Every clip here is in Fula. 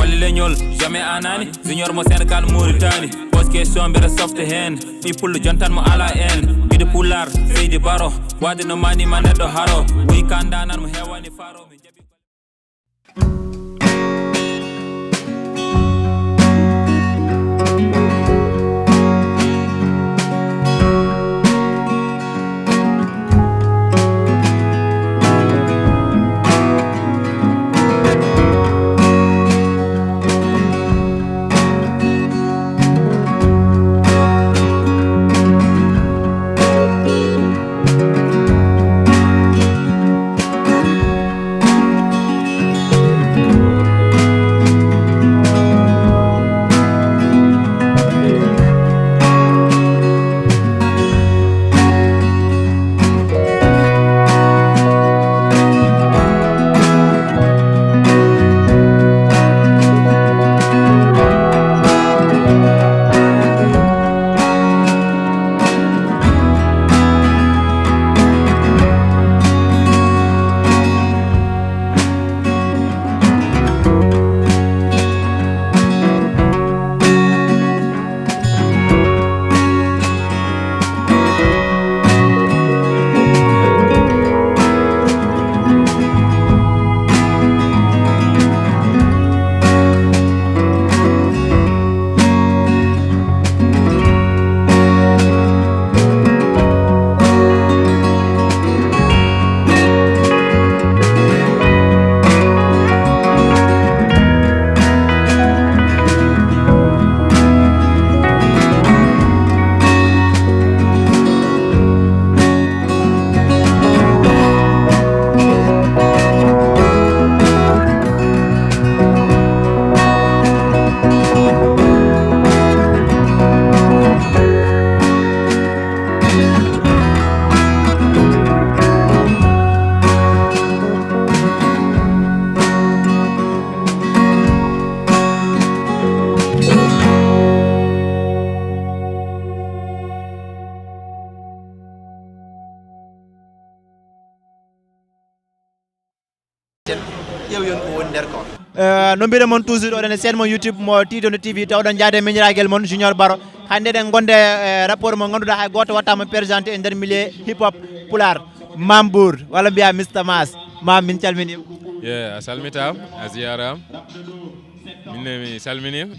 Colli leñol jamais anani junior mo Sénégal Mauritanie pose question mbere softe hen mi pullo jontan mo ala en bide pular Seydi Baro wade no mani ma neddo haro wi kandanan mo hewani faro mi jabi no mbiɗen mon toujours oɗon sen mon YouTube mo Tidono TV tawɗon jaade miñiragel mon Junior Baro hande ɗen gonde rapport mo ganduɗa hay goto wattama présenté e nder milieu hip hop pular Mambour walla mbiya Mr Mas mam min calminima a salmitam a ziyaram minne mi salminima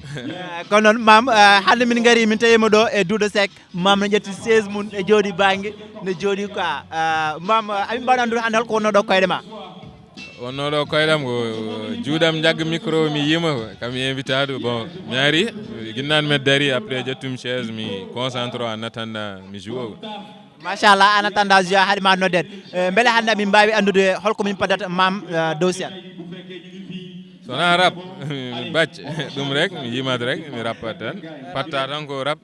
kono noon mam hande min gari min tawima ɗo e Doudou Seck mam ne ƴetti 16 mum e jooɗi banggue ne jooɗi quoi mam amin mbaɗa andude hande holko wonno ɗo koyɗe ma wonno ɗo koyɗam ko juuɗam jagga micro mi yima kam invité ado bon mi ari guinnane mi dari après ƴettum chaise mi concentre en attendant mi joue machallah en attendant joue haɗima noddede beele hande min mbawi andude holko min paddata mam dow sen sona rap mi bacce ɗum rek mi yimat rek mi rappat tan patta tan ko rap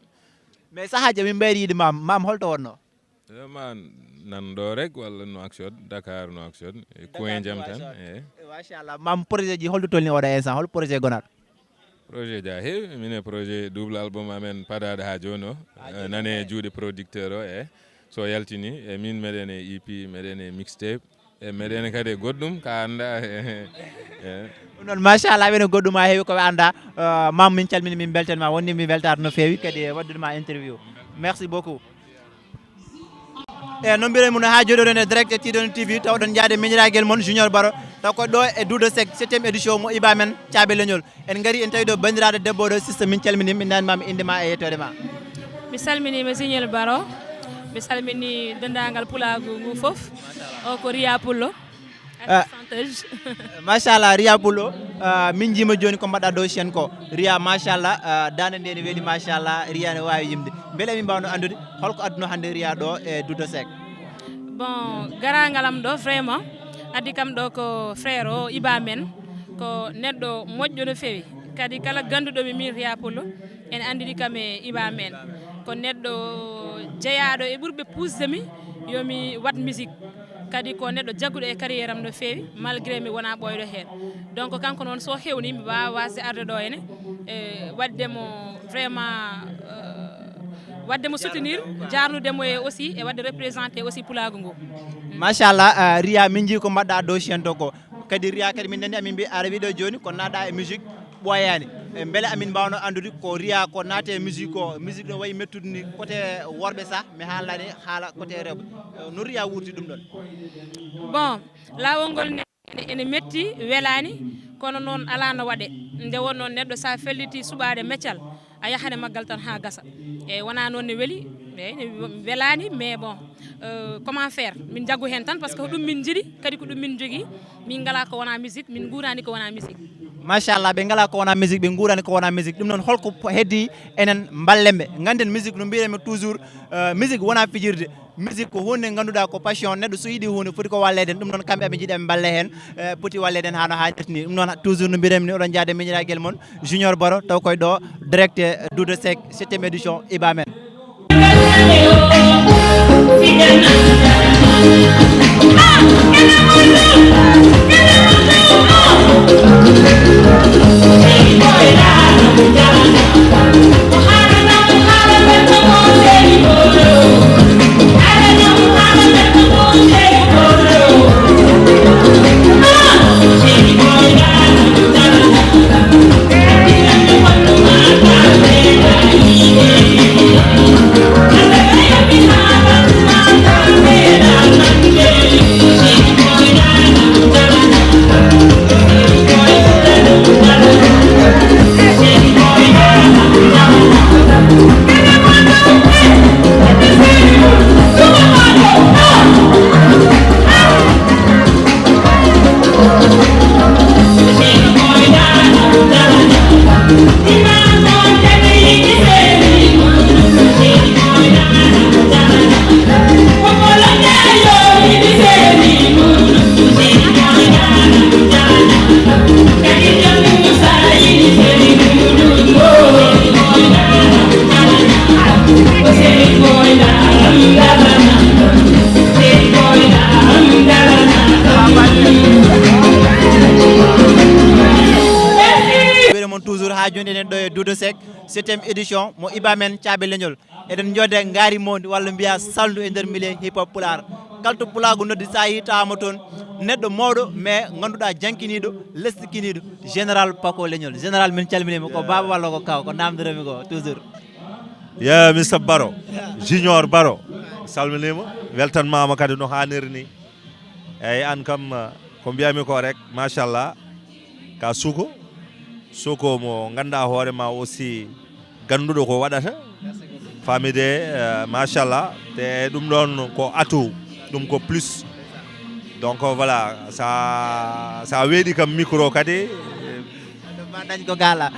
mais sahaji min mbayri yiide mam holto wonno ma nan ɗo rek walla Nouakchott Dakar Nouakchott coin jam tan machallah mam projet ji holto tolni oɗo instant hol projet gonat projet ja heewi mine projet double album amen padade ha joni o nane juuɗe producteur o so yaltini e min meɗen e EP meɗen e mixtape e meɗen kadi e goɗɗum ka anda ɗum noon machallah wene goɗɗum ha heewi koɓe anda mam min calmini min beltanima wonni mi weltata no feewi kadi waddudema interview merci beaucoup e no mbiɗen mun ha joɗoɗen e direct e Tidono TV tawɗon jaade miñiragel mon Junior Baro taw ko ɗo e Doudou Seck 7e édition mo iba men caaɓe leñol en gari en tawi ɗo bandiraɗo debbo ɗo sista min calminima min nanimama indema e yettode ma mi salminima Junior Baro mi salmini dendagal pulagu ngu foof o ko Ria Pullo pourcentage machallah Ria Pullo min jima joni ko mbaɗɗa dow chaine ko Ria machallah dande nde ne weeli machallah Ria ne wawi yimde beele min mbawno andude holko adduno hande Ria ɗo e Doudou Seck bon garangalam ɗo vraiment addi kam ɗo ko frère o iba men ko neɗɗo moƴƴo no fewi kadi kala ganduɗomi min Ria Pullo en andiri kam e iba men ko neɗɗo jeeyaɗo e ɓurɓe pusdemi yomi wat musique kadi ko neɗɗo jagguɗo e carriére am no fewi malgré mi wona ɓoyɗo hen donc kanko noon so hewni mi wawa wasde arde ɗo ene waddemo vraiment waddemo soutenir jarnudemo e aussi e wadde représenté aussi pulagu ngu machallah Ria min jii ko mbaɗɗa dow chaine to ko kadi Ria kadi min nani amin mbi aɗa wiɗo joni ko naɗa e musique ɓoyani beele amin mbawno andude ko riya ko naate musique o musique no wayi mettude ni côté worɓe sa mi haalani haala côté rewɓe no riya wurti ɗum ɗon bon lawol ngol ene metti welani kono noon ala no waɗe nde wonno neɗɗo sa felliti suɓade meccal a yahane maggal tan ha gasa e wona noon ne weeli welani mais bon comment faire min jaggu hen tan parce que ko ɗum min jiiɗi kadi ko ɗum min jogui min ngala ko wona musique min guurani ko wona musique machallah ɓe ngala ko wona musique ɓe guurani ko wona musique ɗum noon holko heddi enen ballemɓe ganden musique no mbiyatemi toujours musique wona fijirde musique ko hunde ganduɗa ko passion neɗɗo so yiiɗi hunde foti ko walleden ɗum noon kamɓe ɓe jiiɗi ɓe balle hen poti walleden hano hannirta ni ɗum noon toujours no mbiremi ni oɗon jaade miñiraguel moon Junior Baro taw koye ɗo directé Doudou Seck 7e édition IBA men Doudou Seck 7e édition mo IBA men Thiabe Leñol eɗen jodde gaari monde walla mbiya saldu e nder milieu hip hop pular kalto pulago noddi sa yi tawama toon neɗɗo mawɗo mais ganduɗa jankiniɗo lestikiniɗo général Paco Leñol général min calminima ko baba walla ko kaw ko namdoremi ko toujours Mr Baro Junior Baro salminima weltanmama kadi no hanniri ni eyyi an kam ko mbiyami ko rek machallah ka suko mo ganduɗa hoorema aussi ganduɗo ko waɗata famide machallah te ɗum ɗon ko atout ɗum ko plus donc voilà sa weeɗi kam micro kadi ma dañ ko gala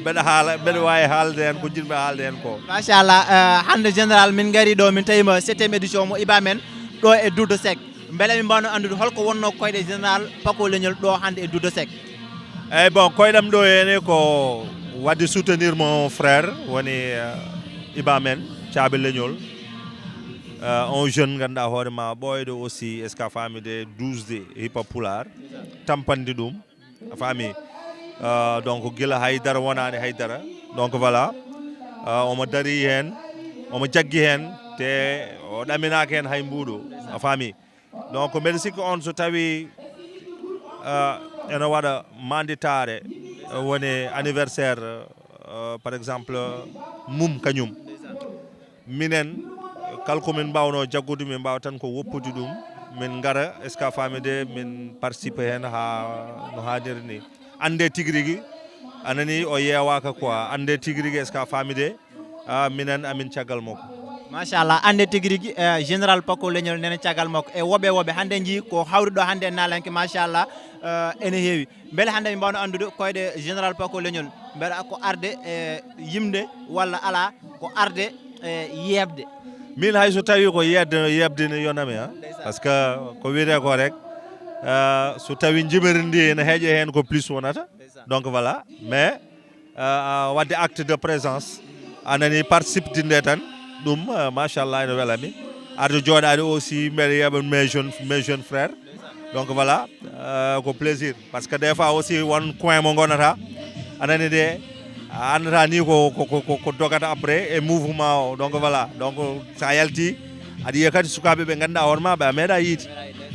mbeɗa wawi haalde hen ko jiɗmi haalde hen ko machallah hande général min gari ɗo min tawima 7e édition mo IBA men ɗo e Doudou Seck beele min mbawno andude holko wonno koyɗe général Paco Leñol ɗo hande e Doudou Seck eyyi bon koyɗam ɗo henne ko wadde soutenir mon frère woni IBA men Thiabe Leñol un jeune ganduɗa hoorema ɓoyɗo aussi est ce que a faami de 12 hip hop pular tampande ɗum a faami donc guila haydara wonani haydara donc voilà omo dari hen omo jaggi hen te o ɗaminaki hen hay mbuɗo a faami donc mbeɗa sikki on so tawi ene waɗa manditare woni anniversaire par exemple mum kañum minen kala komin mbawno jaggude min mbawa tan ko woppude ɗum min gara est ce que a famide min participe hen ha no hanniri ni ande tigui rigui anani o yewaka quoi ande tigui rigui est ce que a famide minen amin caggal makko machallah ande tigui rigui général Paco Leñol nene caggal makko e woɓe hande jii ko hawri ɗo hande e nalanke machallah ene heewi beele hande min mbawno andude koyɗe général Paco Leñol mbeɗa ko arde e yimde walla ala ko arde e yebde min hay so tawi ko yebde ne yonami parce que ko wiyete ko rek so tawi jimiri ndi ene heeƴe hen ko plus wonata donc voilà mais wadde acte de présence anani participe nde tan ɗum machallah ene welami arde jooɗade aussi mbeɗa yeeɓa mes jeune frère donc voilà ko plaisir par ce que des fois aussi won coin mo gonata anani de andata ni ko dogata après e mouvement o donc voilà donc sa yalti aɗa yiya kadi sukaɓe ɓe ganduɗa hoorema ɓe a meeɗa yiide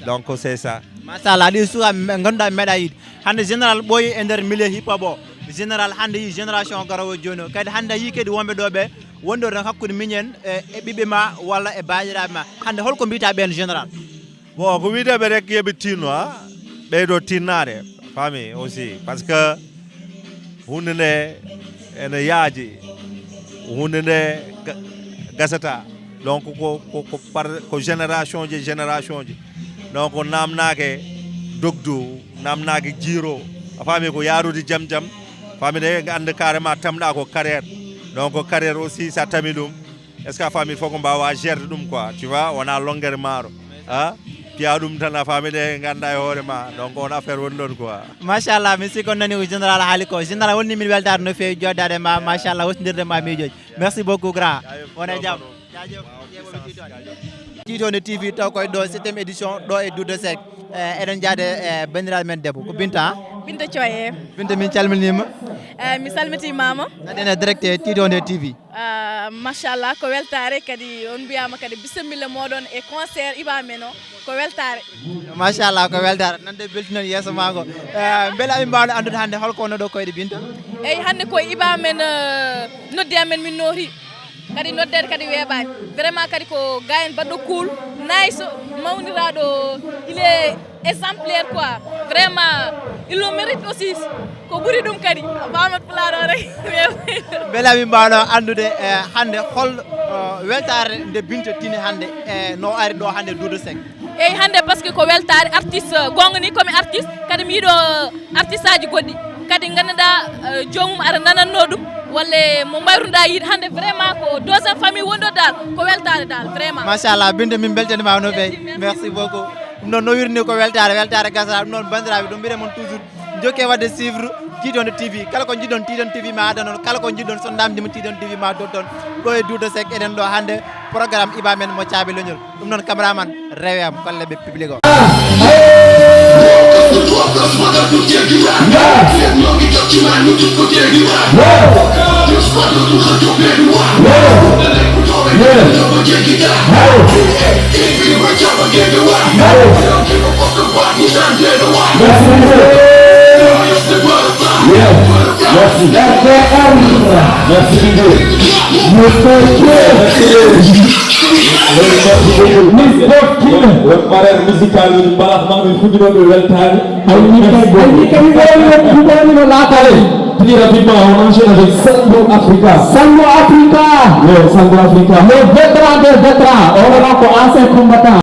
donc c'est ça machallah ɗi sukaɓe ɓe ganduɗa ɓe meeɗa yiide hande général ɓooyi e nder milieu hip hop o général hande yi génération garowo joni kadi hande yi kadi wonɓe ɗo ɓe wonɗo tan hakkude minen e ɓiɓɓe ma walla e bandiraɓe ma hande holko mbita ɓen général bon ko wideɓe rek yeɓe tinno ɓeydo tinnade fami aussi par ce que hunde nde ene yaaji hunde nde gasata donc ko génération ji donc namnake dogdu namnake jiiro a faami ko yarude jaam faami de anda carrément tamɗa ko carrière donc carrière aussi sa tami ɗum est ce que a faami fof ko mbawa gerde ɗum quoi tu vois wona longuere maaro piya ɗum tan a faami de ganda e hoore ma donc on affaire woni ɗon quoi machallah mi sikon nani ko général haali ko général wonni min weltade no fewi joddade ma machallah hosnodirde ma miijoji merci beaucoup grand on e jaam Titonde TV taw koye ɗo 7e édition ɗo e Douta Seck eɗen jaade e bandiraɓe men debbo ko Binta Binta Thioye Binta min calminima mi salmitimama aɗene direct e Titonde TV machallah ko weltare kadi on mbiyama kadi bisimilla moɗon e concert Iba men o ko weltare machallah ko weltare nande beltinon yeeso ma ko beele amin mbawno andude hande holko wonno ɗo koyɗe Binta eyyi hande koye Iba men noddi amen min noori kadi noddede kadi weeɓani vraiment kadi ko gayen baɗɗo cool nice mawniraɗo il est exemplaire quoi vraiment il le mérite aussi ko ɓuuri ɗum kadi famat pulaɗo rek beele amin mbawno andude hande hol weltare nde Binta tini hande no ari ɗo hande Douta Seck eyyi hande par ce que ko weltare artiste gonga ni komi artiste kadi mi yiiɗo artiste aji goɗɗi kadi ganduɗa jomum ara nananno ɗum walla mo mbayruɗa yiide hande vraiment ko deuxième famille wonɗo dal ko weltare dal vraiment machallah Binta min beltanima no fewi merci beaucoup ɗum noon no wirini ko weltare gasata ɗum noon bandiraɓe ɗum mbiɗe moon toujours jokke wadde suivre Titonde TV kala ko jiɗɗon Titonde TV ma aɗa noon kala ko jiɗɗon so damdima Titonde TV ma dotton ɗo e Douta Seck eɗen ɗo hande programme Iba men mo caabi leñol ɗum noon cameraman rewe am kolleɓe public o musical min mbalax ma min fuddinoɓe weltare hayni kadi ɗoɗuɗanino laatale plus rapidement on enchaîne avec Sango Africa oui Sango Africa le vétéran des vétérans on wona ko ancien combattant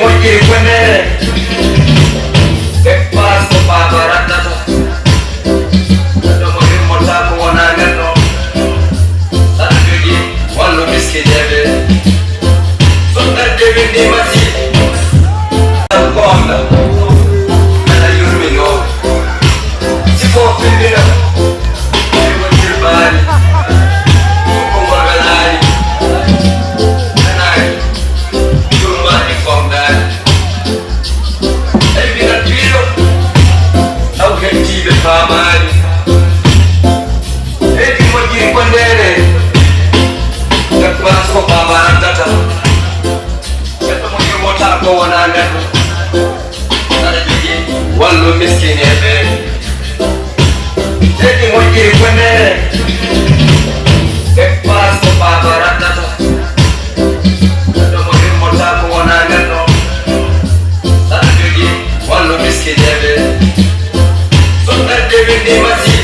moƴƴiri fondere ɓe pasko baba raddata ɗomo himmota ko wona neɗɗo aɗa jogi wallu miskineɓe sonɗarde windi masi gonga aɗa yurmino sifo findina ego jirbani kongol welani anani yurmani gongani ay binat wiɗo aw hettiɓe famani edi moƴƴiri kondere ɓe pasko baba raddata neɗɗo mo yurmota ko wona neɗɗo aɗa jogi wallu miskineɓe edi moƴƴiri kondere ɓe pasko baba raddata neɗɗo mo yurmota ko wona neɗɗo aɗa jogi wallu miskineɓe sonɗarde windi masi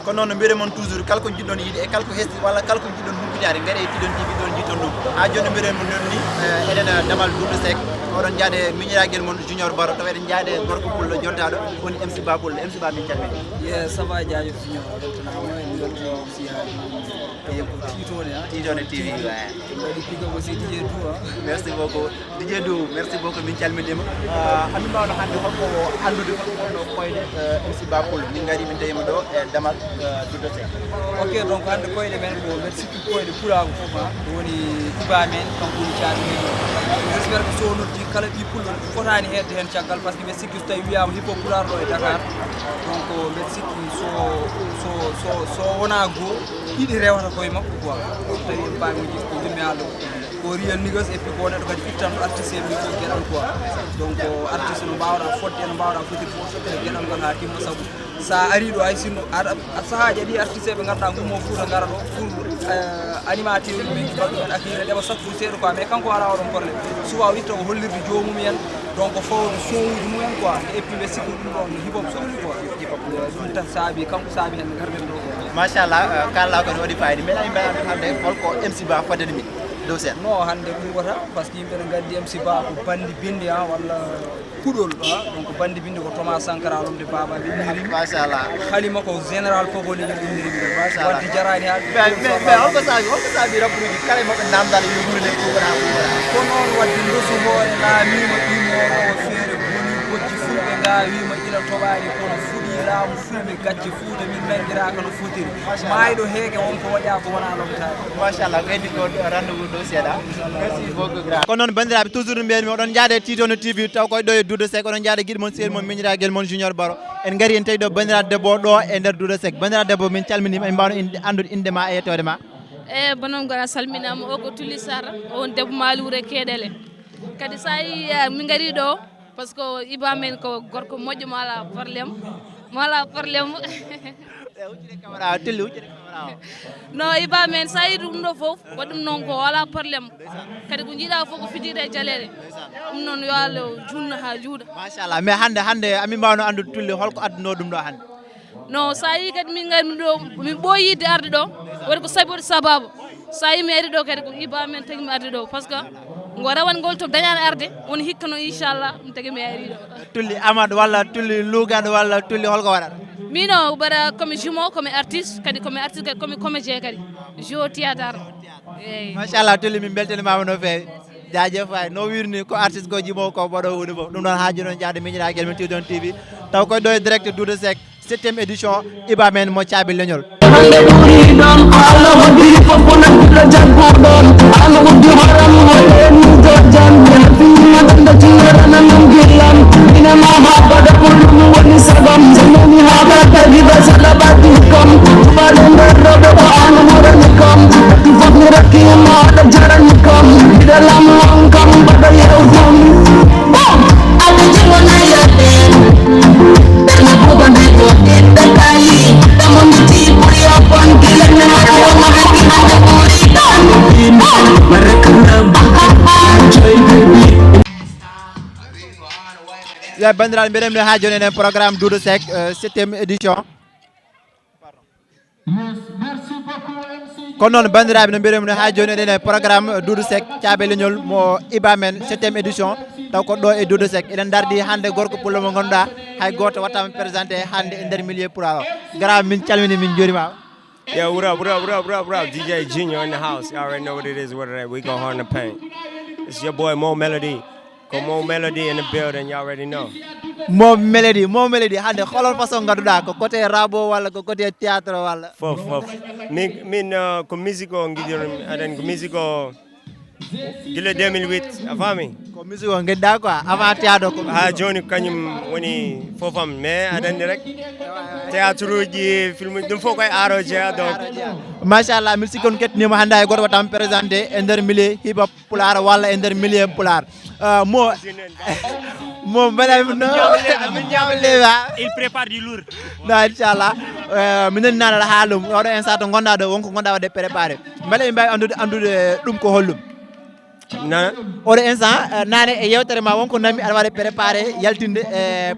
ko noon no mbiyete moon toujours kala ko jiɗɗon yiide e kala ko hesti walla kala ko jiɗɗon humpitade gaare e Tidon TV ɗon jiiton ɗum ha joni no mbiyeten mo noon ni eɗen damal Doudou Seck oɗon jaade miñiraguel moon Junior Baro tawa eɗen jaade gorko pullo jontaɗo woni MC Ba pullo MC Ba min calmini ça va jaajëf Junior weltanama en belto Tidon TV waɗi piga aussi DJ Dou merci beaucoup DJ Dou merci beaucoup min calminima hami mbawno hande holko andude holko koyɗe MC Ba pullo min gari min deyima ɗo e damal Doudou Seck ok donc hande koyɗe men ko mbeɗa sikki koyɗe pulago foof woni Iba men kanko woni caɗumen j'espère que so noddi kala ɓi pullo fotani hedde hen caggal par ce que mbeɗa sikki so tawi wiyama hippo pular ɗo e Dakar donc mbeɗa sikki so wona goo ɗiɗi rewata koye makko quoi tawi en mbami jif ko jummi haalo ko real niggas et puis ko neɗɗo kadi ittan artiste en ko gueɗal quoi donc artiste no mbawɗa fodde no mbawɗa fotir fof sottene gueɗal ngal ha timma saabu sa ari ɗo hay sinno sahaji aɗi artiste ɓe ganduɗa gummo Fouta gara ɗo pour animateur men mbaɗu men akire ɗeɓa sattude seeɗa quoi mais kanko ala oɗon probléme souvent witta ko hollirde jomum en donc fawde soowude mumen quoi et puis ɓe sikki ɗum ɗon hip hop sohli quoi ɗum tan saabi kanko saabi hen garden ɗo machallah kala ko waɗi fayida meɗani mbaɗa hande holko MC Ba faddani min dow sen non hande ɓuurata par ce que yimɓe ne gandi MC Ba ko bandi bindi walla kuɗol donc bandi bindi ko Thomas Sankara alomde baba ɓe ɗinirimi machallah halima ko général Fogole ɓe ɗinirimi ɗo wadde jarani ha mais holko saabi rabbuji kala moɓe namdal yo wuurde ko wona ko noon wadde ndosu hoore laamima ɗimoro o feere boni bojji fulɓe gawima ila toɓani kono fuɗi laamu fulɓe gacce Fouta min nanguiraka no fotiri mayɗo heege wonko waɗa ko wona lomtade machallah ko heddi ko rendez-vous dow seeɗa merci beaucoup grand kono noon bandiraɓe toujours mbiyatmi oɗon jaade Tidon TV taw koye ɗo e Doudou Seck oɗon jaade guiɗe moon seeri moon miñiraguel moon Junior Baro en gari en tawi ɗo bandiraɗo debbo ɗo e nder Doudou Seck bandiraɗo debbo min calminima en mbawno andude indema e yettode ma e bonon gara salminama o ko Tulli Sarr on debbo Maloure Kedele kadi sa yi min gari ɗo par ce que Iba men ko gorko moƴƴo mo ala probléme no Iba men sa yi ɗum ɗo fof waɗum noon ko wala probléme kadi ko jiiɗa fof ko fijide jaleɗe ɗum noon yo Allah junno ha juuɗa machallah mais hande amin mbawno andude Tulli holko adduno ɗum ɗo hande no sa yi kadi min gari ɗo min ɓooyide arde ɗo waɗi ko sabi waɗi sababu sa yi mi ari ɗo kadi ko Iba men tagi mi arde ɗo par ce que ngo rawan ngol to dañani arde woni hikkano inchallah ɗum tagi mi ari ɗo Tulli Amadou walla Tulli Lougaɗo walla Tulli holko waɗata mino mbaɗa komi jumeau komi artiste kadi komi comédien kadi jeu théâtre eyyi machallah Tulli min beltanimama no fewi jajeuf way no wirni ko artiste ko jimowo ko mbaɗo hunde fof ɗum ɗon haaji noon jaade miñiraguel men Tidon TV taw koye ɗo e direct Doudou Seck 7e édition Iba men mo caabi leñol hande ɓuri ɗon ko Allah waɗiri fof nandira jaggoɗon Allah waddi horam waɗeni jojjan yafima tanda tingarana non gillam inama haɓada ɓolɗum woni sagam sononi haɓa tagiba salabati kom tubaɗe nder roɓe ko an wurani kom ɗi fof ni rakkima aɗa jarani kom ɓiɗa lam on kam mbaɗa yew kom Allah jigona yoɗen ɓerma bugonde joɗen ɓekali ɗamonditi ɓuri opon kilane maɗoma hakki hande ɓuri ɗon ya bandiraɓe mbiɗen mi ha joni enen programme Doudou Seck 7e édition kono noon bandiraɓe no mbiɗen ha joni eɗen programme Doudou Seck caabe leñol mo Iba men 7e édition taw ko ɗo e Doudou Seck eɗen dardi hande gorko pullo mo ganduɗa hay goto wattama présenté hande e nder milieu pulaar o grand min calmini min jurimama. Yo, what up? DJ Junior in the house. You already know what it is, we go hard in the paint. It's your boy Mo Melody. Got Mo Melody in the building, you already know. Mo Melody hande holon façon ganduɗa ko côté rabo walla ko côté théâtre walla Fof min ko musique o gidiron aɗen ko musique o gila 2008 a faami ko musique o guedda quoi avant théâtre ko ha joni kañum woni fofam mais aɗa andi rek théâtre uji film ɗum fof koye aro jeeya donc machallah min sikki on kettinima hannde hay goto wattama présenté e nder milieu hip hop pulaar walla e nder milieu pulaar mo mbaɗami no min ñama leewi il prépare du lourd no inchallah minen nanaɗa haalum oɗo instant to gonɗa ɗo wonko gonɗa wadde préparé beele ɓe mbawi andude ɗum ko hollum nana oɗo instant nane e yewtere ma wonko nammi aɗa waɗa préparé yaltinde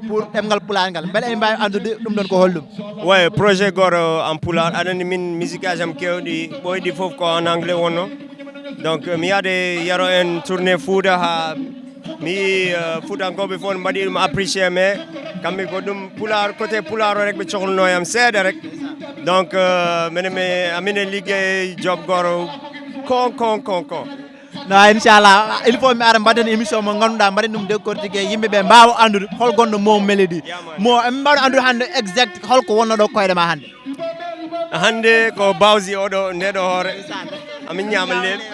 pour ɗemgal pulaar ngal beele ɓe mbawi andude ɗum ɗon ko hollum ouais projet goto en pulaar aɗa andi min musique ajam kewɗi ɓoyɗi foof ko en anglais wonno donc mi yaade yaro en tourné Fouta ha mi Foutankoɓe fof mbaɗi ɗum apprécié mais kamɓe ko ɗum pulaar côté pulaar o rek ɓe cohlanoyam seeɗa rek donc amine liggey job goto kon no inchallah il faut mi ara mbaɗen émission mo ganduɗa mbaɗen ɗum décortiqué yimɓeɓe mbawa andude hol gonɗo Mo Melody mo mi mbaɗa andude hande exact holko wonno ɗo koyɗe ma hande ko bawsi oɗo ndeɗo hoore amin ñama leeɓi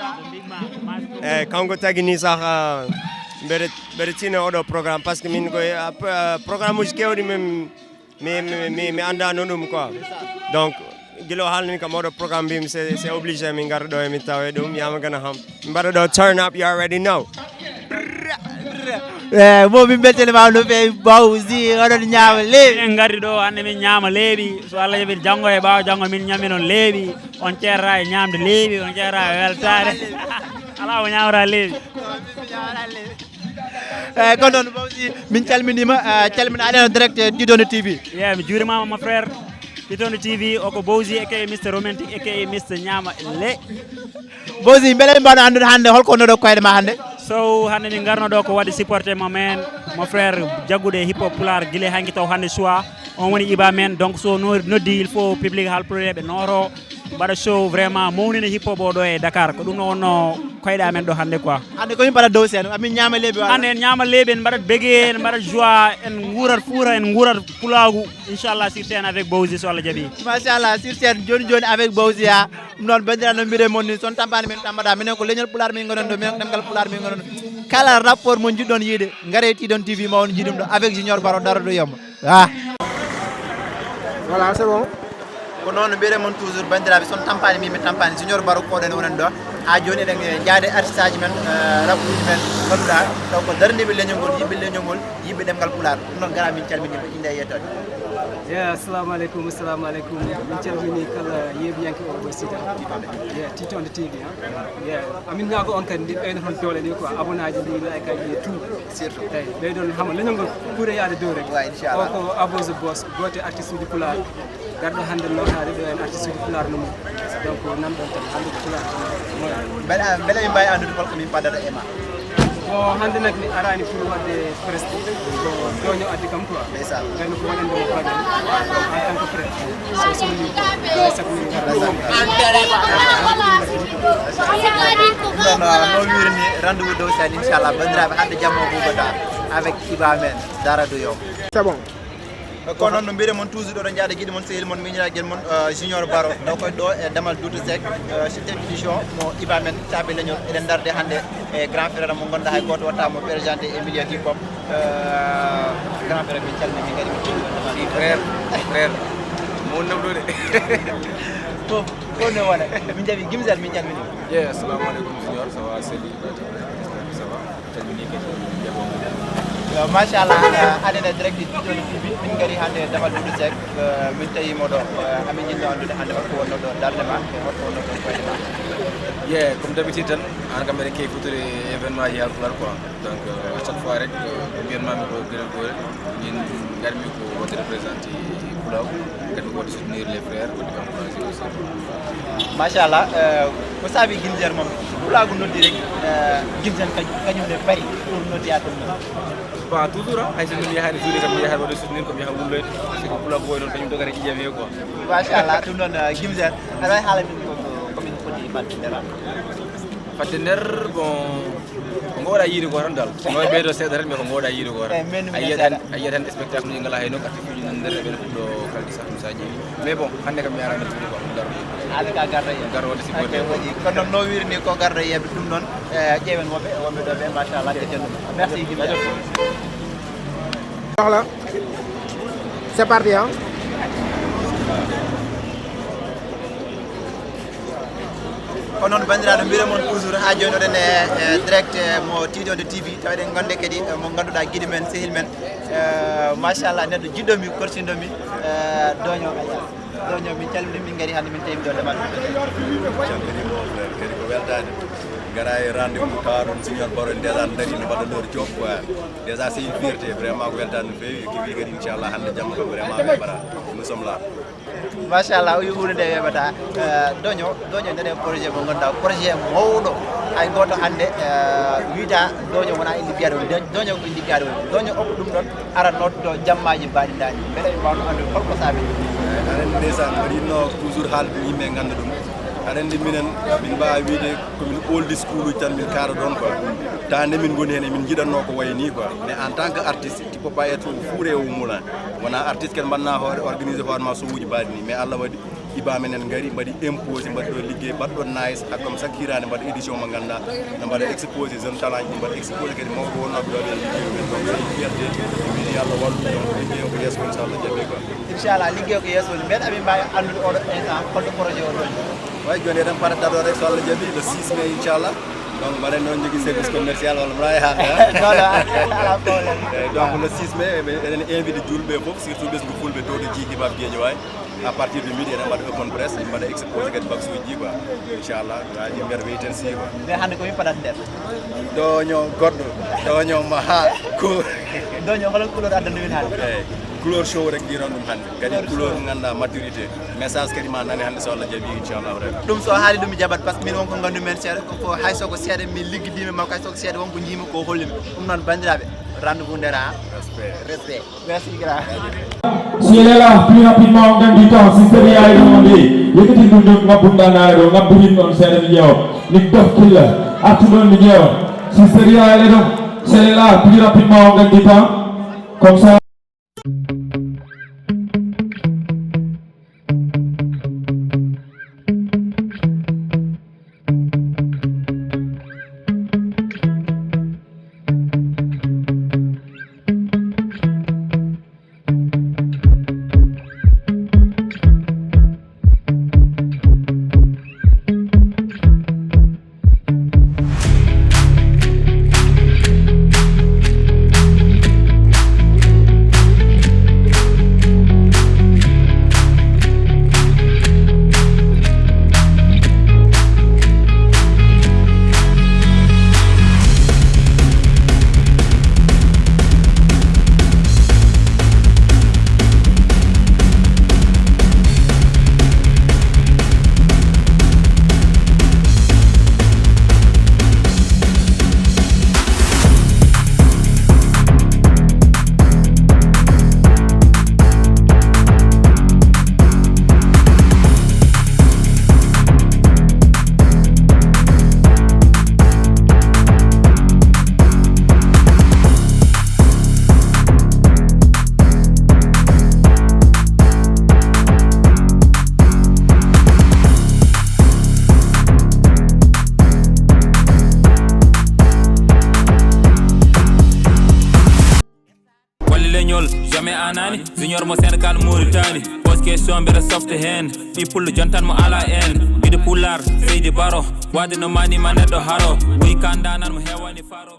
eyyi kanko tagui ni sah mbeɗa tina oɗo programme par ce que min koye programme uji kewɗi mi andano ɗum quoi donc guila o haalani kam oɗo programme mbimi c'est obligé min gara ɗo emin tawe ɗum yamagana ham min mbaɗa ɗo turn up you already know mo min beltanima no fewi bawsi oɗon ñaama leewi en gardi ɗo hande min ñaama leeɓi so Allah jaɓi janggo e ɓawa janggo min ñami noon leeɓi on ceerata e ñamde leeɓi on ceerata e weltare ala ko ñamata leeɓi kono noon bawsi min calminima calmina aɗen direct Tidon TV mi juurimama mon frère Tidon TV oko Bawsi eke Mr Romantique eke Mr ñama le Bawsi beele mbawno andude hande holko wonno ɗo koyɗe ma hande so hande min garno ɗo ko waɗi supporté momen mon frère jaggude hip hop pulaar guila hanki taw hande choix on woni Iba men donc so noddi il faut public halpureɓe nooro mbaɗa show vraiment mawnina hip hop o ɗo e Dakar ko ɗum no wonno koyɗa men ɗo hande quoi hande komin mbaɗa dow sen amin ñama leeɓi hande en ñama leeɓi en mbaɗat bégué en mbaɗat joie en guurat fuura en guurat pulaagu inchallah sur scène avec Bawsi so Allah jaaɓi machallah sur scène joni avec Bawsi ha ɗum noon bandiraɓe no mbiɗe moon ni son tampani min tammata minen ko leñol pulaar min gonon ɗo minen ko ɗemgal pulaar min gonon ɗo kala rapport mo jiɗɗon yiide gaare Tidon TV ma on jiiɗum ɗo avec Junior Baro daro ɗo yamma voilà c'est bon ko noon mbiyete mon toujours bandiraɓe son tampani mimi tampani junior baro koɗen wonen ɗo ha joni eɗen jaade artiste aji men raɓɓuji men ganduɗa taw ko dardiɓe leñol ngol yiɓɓe ɗemgal pular ɗum noon gara min calminima inde e yettode assalamu aleykum min calmini kala yeeɓiyanke o ɓoy sita Titonde TV amin ñaago on kadi ndi ɓeydo toon doole ni quoi abonné aji ndi lay kadi tout surtout eyyi ɓeydon hama leñol ngol ɓuure yaade dow rek o ko Abo the Boss goto artiste uji pular garɗo hannde lotade ɗo en artiste uji pular no mum donc nanɗon tan hannde ko pular beele min mbawi andude holko min paddata e ma bon hannde nak mi arani pour wadde presque ko doño addi kam quoi gayno ko waɗande mo paden en tant que frère so sohli sago min no wirini rendez-vous dow sane inchallah bandiraɓe hande jamma boubata avec Iba men Dara Douyo c'est bon ko noon no mbiyete mon toujours ɗo jaada guiɗi mon sehil mon miñiraguel mon junior baro ɗo koye ɗo e damal Douta Seck 7e édition mo Iba men caabi leñol eɗen darde hannde e grand frère mo gonɗa hay goto wattamo présenté e milieu hip hop grand frère min calmini kadi min frère mo nawɗode ko ne wona min jaɓi Gimzal min calmini assalamu aleykum junior ça va seli ça va calmini kadi machallah aɗene direct Titonde TV min gari hannde damal Douta Seck min tawimo ɗo amin jinno andude hannde holko wonno ɗo dardema e holko wonno ɗo koyde ma comme d'habitude tan an kam mbeɗen kewi futude événement ji halpular quoi donc à chaque fois rek mbiyatmami ko gueɗel gotel min garmi ko wonde représenté pulaw kadi ko wonde soutenir les frères wonde encouragé aussi machallah ko saabi Guinzer moom pulago noddi rek Guinzer kañum ne paari pour noddiya ɗum noon bon toujours hayso min yahani juuɗe kam mi yahat waɗa soutenir komi yaha wulloyde par ce que pulaw boy noon kañum dogara ƴiƴam he quoi machallah ɗum noon Guinzer aɗa wawi haala min komin foti fadde nder fadde nder bon ko gowɗa yiide ko tan dal noy ɓeydo seeɗa tan mais ko gowɗa yiide ko tan a yiyat tan spectacle uji ngala hay noon article uji nan nder eɓene fuɗɗo kalɗi sahum sa ƴeewi mais bon hannde kam mi arani tuuɗi quoi ɗum garɗo yiide haade ka garɗo yeɓe garɗo wonde supporté kono noon no wirini ko garɗo yeɓe ɗum noon ƴeewen wonɓe ɗo ɓe machallah ƴetten ɗum merci Guinzer voilà c'est parti hein ko noon bandiraɗo mbiyre moon toujours ha joni oɗen e direct mo Titonde TV taweɗen gonde kadi mo ganduɗa guiɗi men sehil men machallah neɗɗo jiɗɗomi korsindomi doño min calmini min gari hannde min tawimi ɗo damal calminimo frère kadi ko weltade gara e rendez-vous tawa ɗon junior baro en déjà dari no mbaɗa leur job quoi déjà c'est une fierté vraiment ko weltade no fewi kiwi kadi inchallah hannde jamma ko vraiment weɓata nous sommes là machallah o wi hunde nde weɓata doño ndene projet mo ganduɗa projet mawɗo hay goto hannde wiita doño wona indi biyaɗo doño ko indi biyaɗo doño oppo ɗum ɗon ara noddo jammaji mbaɗiɗaji beele ɓe mbawno andude holko saabi aɗa andi ndeysan mbaɗa yinno toujours haalde yimɓe ganda ɗum aɗa andi minen min mbawi wiide komin oldi school uji tan min kaara ɗon quoi tande min goni hen emin jiɗanno ko way ni quoi mais en tant que artiste il faut pas être fouré au moulin wona artiste kadi mbanna hoore organisé hoorema sowuji mbaɗi ni mais Allah waɗi Iba men en gari mbaɗi imposé mbaɗi ɗo ligguey mbaɗɗo nice comme chaque hirande mbaɗa édition mo ganduɗa no mbaɗa exposé jeune talent ji mbaɗa exposé kadi mawɓe wonnoɓe ɗo ɓe ligguey men donc c'est une fierté min Allah wallu donc ligguey ko yesso inchallah jaɓɓi quoi inchallah ligguey ko yesso mbeɗa amin mbawi andude oɗo instant holɗo projet o ɗon way joni eɗen paɗa daɗo rek so Allah jaɓi le 6 mai inchallah donc mbaɗen noon jogui service commercial walla mbaɗa haala ala problème donc le 6 mai eɗen invité julɓe foof surtout ɓesgu fulɓe to ɗo jii hibab Guédiawaye à partir de midi eɗen mbaɗa open press en mbaɗa exposé kadi bakse uji ji quoi inchallah waji mbiyata weyten si quoi mais hannde komin paɗat nder doño goɗɗo doño maha ko doño holo couleur addande min hannde eyyi couleur show rek jiron ɗum hannde kadi couleur ganduɗa maturité message kadi ma nani hannde so Allah jaaɓi inchallah ɗum so haali ɗum mi jaɓat par ce que min wonko gandu men seeɗa ko hay soko seeɗa min liggidima makko hay soko seeɗa wonko jiimi ko hollimi ɗum noon bandiraɓe rendez-vous nder ha respect merci grand si elle est là plus rapidement on gagne du temps si c'est yaay demandé yëkkati ɗum ɗum ngabbunɗa naare ɗo ngabbuhin ɗon seeɗa mi ƴeewa nik dof killa artu ɗon mi ƴeewa si c'est yaay ɗon si elle est là plus rapidement on gagne du temps comme ça leñol jamais anani junior mo Sénégal Mauritanie pose question mbere softe hen ɗi pullo jontan mo ala en ɓiɗo pullar Seydi Baro wade no mani ma neɗɗo haro wi kandanan mo hewani faro